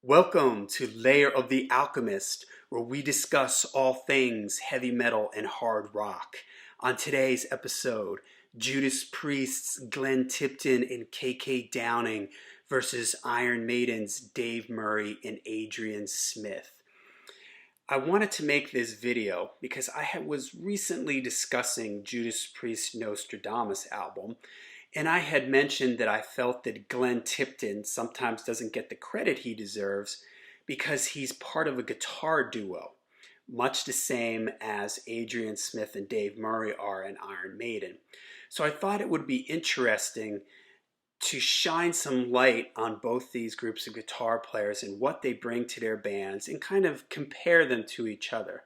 Welcome to Lair of the Alchemist, where we discuss all things heavy metal and hard rock. On today's episode, Judas Priest's Glen Tipton and KK Downing versus Iron Maiden's Dave Murray and Adrian Smith. I wanted to make this video because I was recently discussing Judas Priest's Nostradamus album, and I had mentioned that I felt that Glen Tipton sometimes doesn't get the credit he deserves because he's part of a guitar duo, much the same as Adrian Smith and Dave Murray are in Iron Maiden. So I thought it would be interesting to shine some light on both these groups of guitar players and what they bring to their bands and kind of compare them to each other.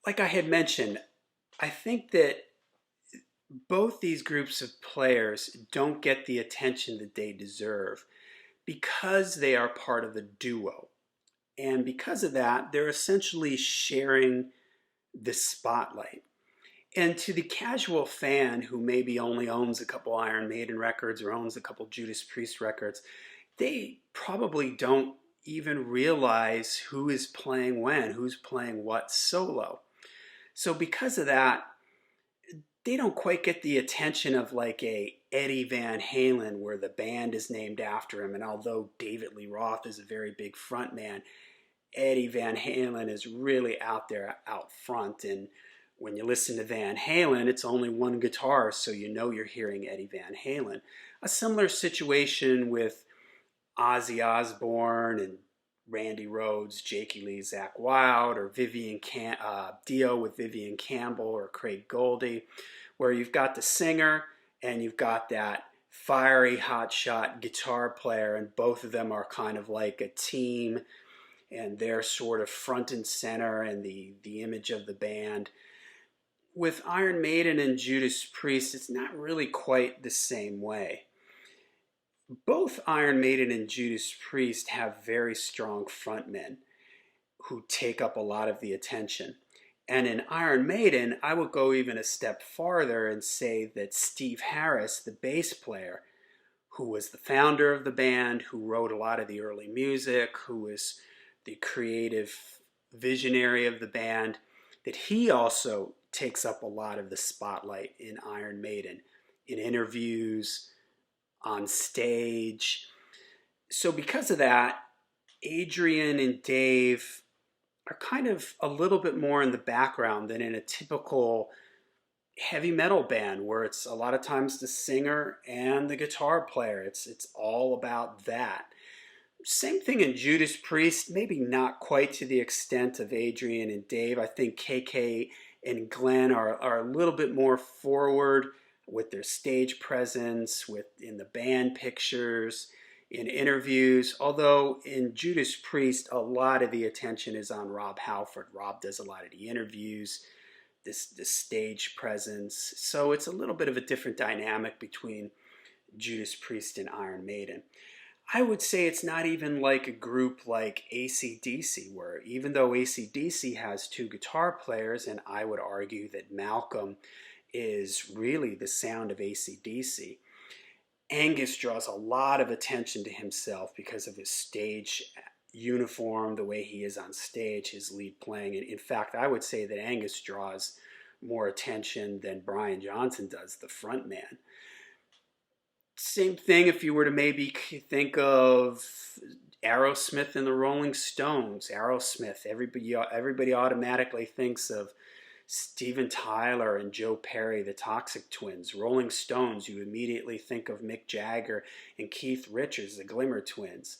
Like I had mentioned, I think that both these groups of players don't get the attention that they deserve because they are part of a duo. And because of that, they're essentially sharing the spotlight. And to the casual fan who maybe only owns a couple Iron Maiden records or owns a couple Judas Priest records, they probably don't even realize who is playing when, who's playing what solo. So because of that, they don't quite get the attention of like a Eddie Van Halen where the band is named after him. And although David Lee Roth is a very big frontman, Eddie Van Halen is really out there out front. And when you listen to Van Halen, it's only one guitar, so you know you're hearing Eddie Van Halen. A similar situation with Ozzy Osbourne and Randy Rhoads, Jakey Lee, Zakk Wylde, or Dio with Vivian Campbell or Craig Goldie, where you've got the singer and you've got that fiery hotshot guitar player, and both of them are kind of like a team, and they're sort of front and center and the image of the band. With Iron Maiden and Judas Priest, it's not really quite the same way. Both Iron Maiden and Judas Priest have very strong frontmen who take up a lot of the attention. And in Iron Maiden, I would go even a step farther and say that Steve Harris, the bass player, who was the founder of the band, who wrote a lot of the early music, who was the creative visionary of the band, that he also takes up a lot of the spotlight in Iron Maiden, in interviews, on stage. So because of that, Adrian and Dave are kind of a little bit more in the background than in a typical heavy metal band where it's a lot of times the singer and the guitar player. It's all about that. Same thing in Judas Priest, maybe not quite to the extent of Adrian and Dave. I think KK and Glen are a little bit more forward with their stage presence, in the band pictures, in interviews. Although in Judas Priest, a lot of the attention is on Rob Halford. Rob does a lot of the interviews, this stage presence. So it's a little bit of a different dynamic between Judas Priest and Iron Maiden. I would say it's not even like a group like AC/DC, where even though AC/DC has two guitar players, and I would argue that Malcolm is really the sound of AC/DC, Angus draws a lot of attention to himself because of his stage uniform, the way he is on stage, his lead playing. And in fact, I would say that Angus draws more attention than Brian Johnson does, the front man. Same thing if you were to maybe think of Aerosmith and the Rolling Stones. Aerosmith, everybody automatically thinks of Steven Tyler and Joe Perry, the Toxic Twins. Rolling Stones, you immediately think of Mick Jagger and Keith Richards, the Glimmer Twins.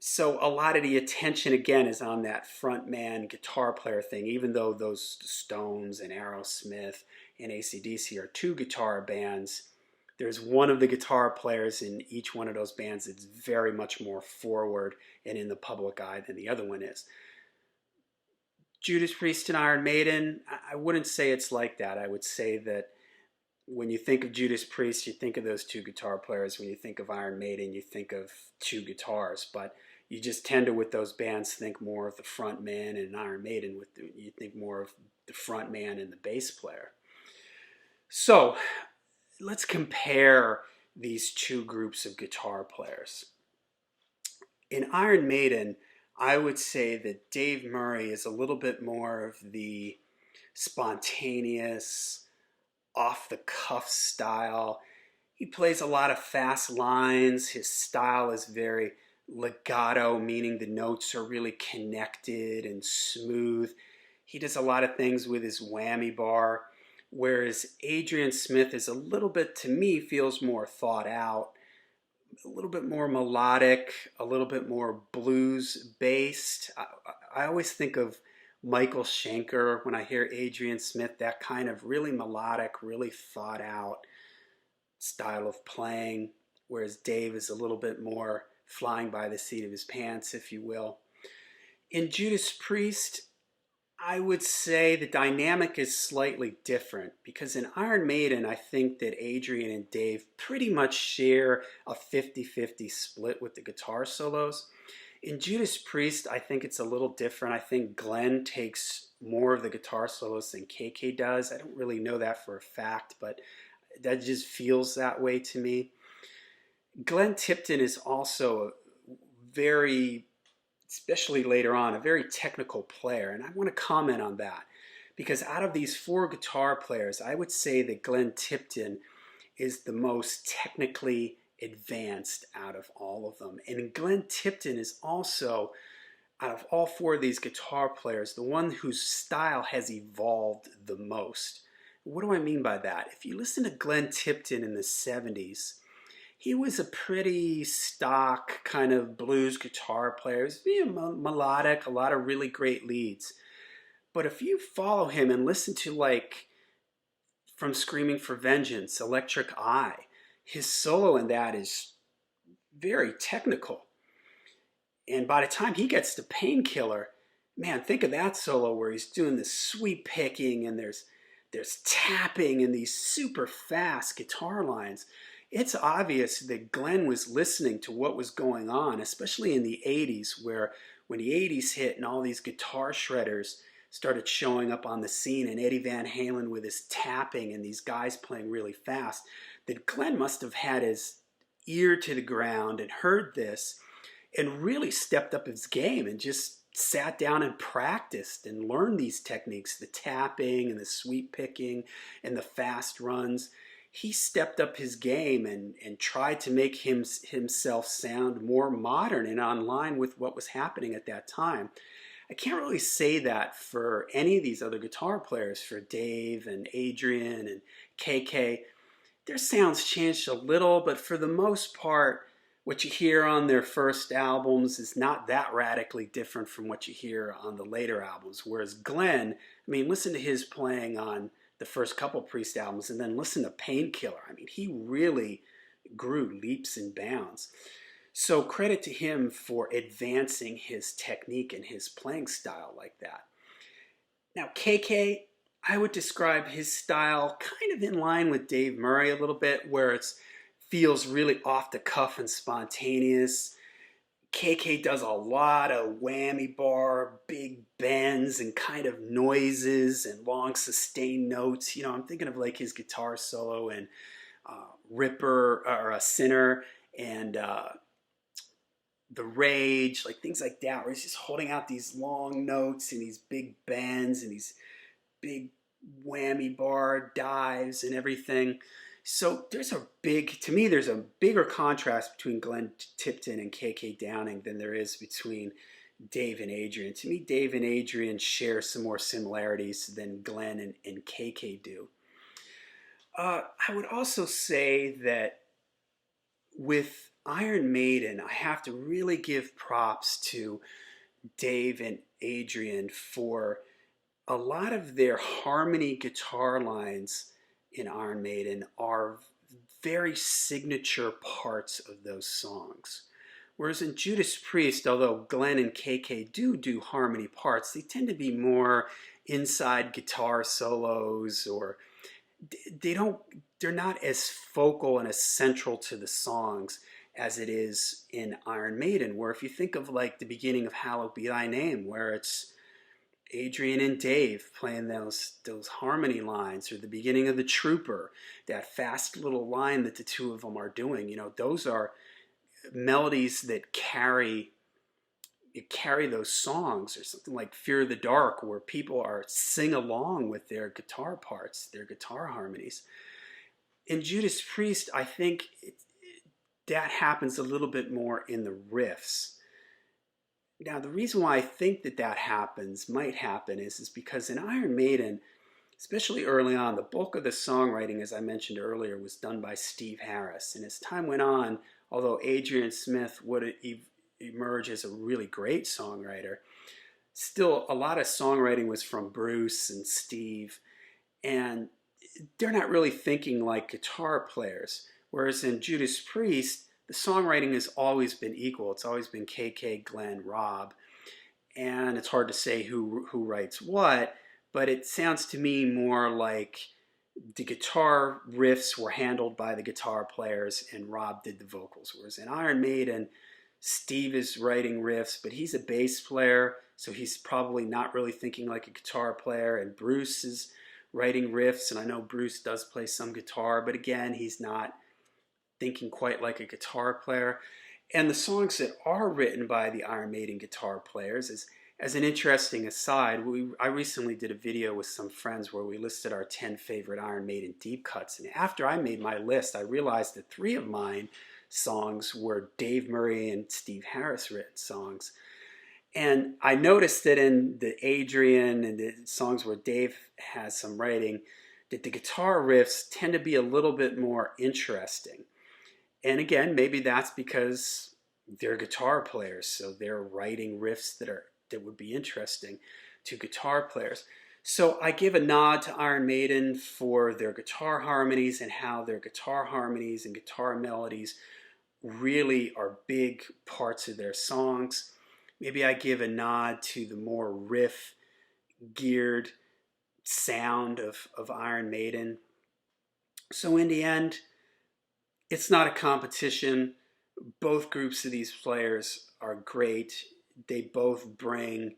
So a lot of the attention, again, is on that frontman guitar player thing, even though those Stones and Aerosmith and AC/DC are two guitar bands. There's one of the guitar players in each one of those bands that's very much more forward and in the public eye than the other one is. Judas Priest and Iron Maiden, I wouldn't say it's like that. I would say that when you think of Judas Priest, you think of those two guitar players. When you think of Iron Maiden, you think of two guitars. But you just tend to, with those bands, think more of the front man, and in Iron Maiden, you think more of the front man and the bass player. So let's compare these two groups of guitar players. In Iron Maiden, I would say that Dave Murray is a little bit more of the spontaneous, off the cuff style. He plays a lot of fast lines. His style is very legato, meaning the notes are really connected and smooth. He does a lot of things with his whammy bar, whereas Adrian Smith is a little bit, to me, feels more thought out, a little bit more melodic, a little bit more blues based. I always think of Michael Schenker when I hear Adrian Smith, that kind of really melodic, really thought out style of playing, whereas Dave is a little bit more flying by the seat of his pants, if you will. In Judas Priest, I would say the dynamic is slightly different because in Iron Maiden, I think that Adrian and Dave pretty much share a 50-50 split with the guitar solos. In Judas Priest, I think it's a little different. I think Glen takes more of the guitar solos than KK does. I don't really know that for a fact, but that just feels that way to me. Glen Tipton is also a very, especially later on, a very technical player, and I want to comment on that because out of these four guitar players, I would say that Glen Tipton is the most technically advanced out of all of them. And Glen Tipton is also, out of all four of these guitar players, the one whose style has evolved the most. What do I mean by that? If you listen to Glen Tipton in the 70s, he was a pretty stock kind of blues guitar player. He was melodic, a lot of really great leads. But if you follow him and listen to, like, from Screaming for Vengeance, Electric Eye, his solo in that is very technical. And by the time he gets to Painkiller, man, think of that solo where he's doing this sweep picking and there's tapping and these super fast guitar lines. It's obvious that Glen was listening to what was going on, especially in the 80s, where when the 80s hit and all these guitar shredders started showing up on the scene and Eddie Van Halen with his tapping and these guys playing really fast, that Glen must have had his ear to the ground and heard this and really stepped up his game and just sat down and practiced and learned these techniques, the tapping and the sweep picking and the fast runs. He stepped up his game and tried to make himself sound more modern and on line with what was happening at that time. I can't really say that for any of these other guitar players, for Dave and Adrian and KK. Their sounds changed a little, but for the most part, what you hear on their first albums is not that radically different from what you hear on the later albums. Whereas Glen, I mean, listen to his playing on the first couple Priest albums and then listen to Painkiller. I mean, he really grew leaps and bounds. So credit to him for advancing his technique and his playing style like that. Now, KK, I would describe his style kind of in line with Dave Murray a little bit, where it feels really off the cuff and spontaneous. KK does a lot of whammy bar, big bends and kind of noises and long sustained notes. You know, I'm thinking of like his guitar solo and Ripper or a Sinner and The Rage, like things like that, where he's just holding out these long notes and these big bends and these big whammy bar dives and everything. So there's a bigger contrast between Glen Tipton and KK Downing than there is between Dave and Adrian. To me, Dave and Adrian share some more similarities than Glen and KK do. I would also say that with Iron Maiden, I have to really give props to Dave and Adrian for a lot of their harmony guitar lines in Iron Maiden are very signature parts of those songs. Whereas in Judas Priest, although Glen and KK do harmony parts, they tend to be more inside guitar solos, or they're not as focal and as central to the songs as it is in Iron Maiden, where if you think of like the beginning of Hallowed Be Thy Name, where it's Adrian and Dave playing those harmony lines, or the beginning of The Trooper, that fast little line that the two of them are doing. You know, those are melodies that carry carry those songs, or something like Fear of the Dark, where people are sing along with their guitar parts, their guitar harmonies. In Judas Priest, I think that happens a little bit more in the riffs. Now, the reason why I think that might happen, is because in Iron Maiden, especially early on, the bulk of the songwriting, as I mentioned earlier, was done by Steve Harris. And as time went on, although Adrian Smith would emerge as a really great songwriter, still a lot of songwriting was from Bruce and Steve, and they're not really thinking like guitar players. Whereas in Judas Priest, the songwriting has always been equal. It's always been KK, Glen, Rob, and it's hard to say who writes what, but it sounds to me more like the guitar riffs were handled by the guitar players and Rob did the vocals. Whereas in Iron Maiden, Steve is writing riffs, but he's a bass player, so he's probably not really thinking like a guitar player, and Bruce is writing riffs, and I know Bruce does play some guitar, but again, he's not thinking quite like a guitar player. And the songs that are written by the Iron Maiden guitar players, as an interesting aside, I recently did a video with some friends where we listed our 10 favorite Iron Maiden deep cuts, and after I made my list, I realized that 3 of mine songs were Dave Murray and Steve Harris written songs. And I noticed that in the Adrian and the songs where Dave has some writing, that the guitar riffs tend to be a little bit more interesting. And again, maybe that's because they're guitar players, so they're writing riffs that would be interesting to guitar players. So I give a nod to Iron Maiden for their guitar harmonies and how their guitar harmonies and guitar melodies really are big parts of their songs. Maybe I give a nod to the more riff-geared sound of Iron Maiden. So in the end, it's not a competition. Both groups of these players are great. They both bring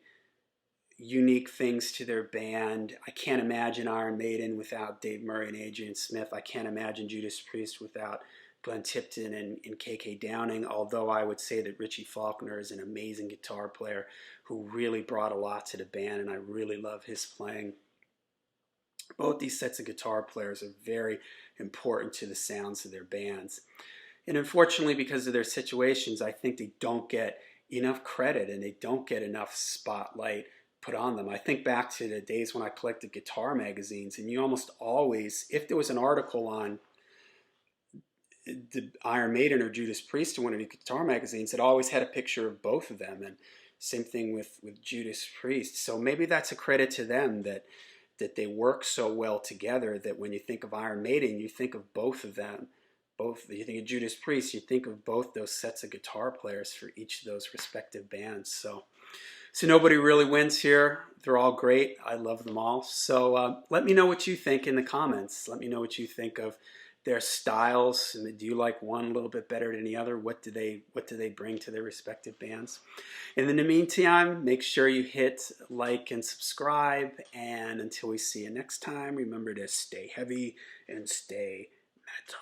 unique things to their band. I can't imagine Iron Maiden without Dave Murray and Adrian Smith. I can't imagine Judas Priest without Glen Tipton and KK Downing, although I would say that Richie Faulkner is an amazing guitar player who really brought a lot to the band, and I really love his playing. Both these sets of guitar players are very important to the sounds of their bands. And unfortunately, because of their situations, I think they don't get enough credit and they don't get enough spotlight put on them. I think back to the days when I collected guitar magazines, and you almost always, if there was an article on the Iron Maiden or Judas Priest in one of the guitar magazines, it always had a picture of both of them, and same thing with Judas Priest. So maybe that's a credit to them that they work so well together that when you think of Iron Maiden, you think of both of them. You think of Judas Priest, you think of both those sets of guitar players for each of those respective bands. So nobody really wins here. They're all great. I love them all. So let me know what you think in the comments. Let me know what you think of their styles. And do you like one a little bit better than the other? What do they bring to their respective bands? And in the meantime, make sure you hit like and subscribe. And until we see you next time, remember to stay heavy and stay metal.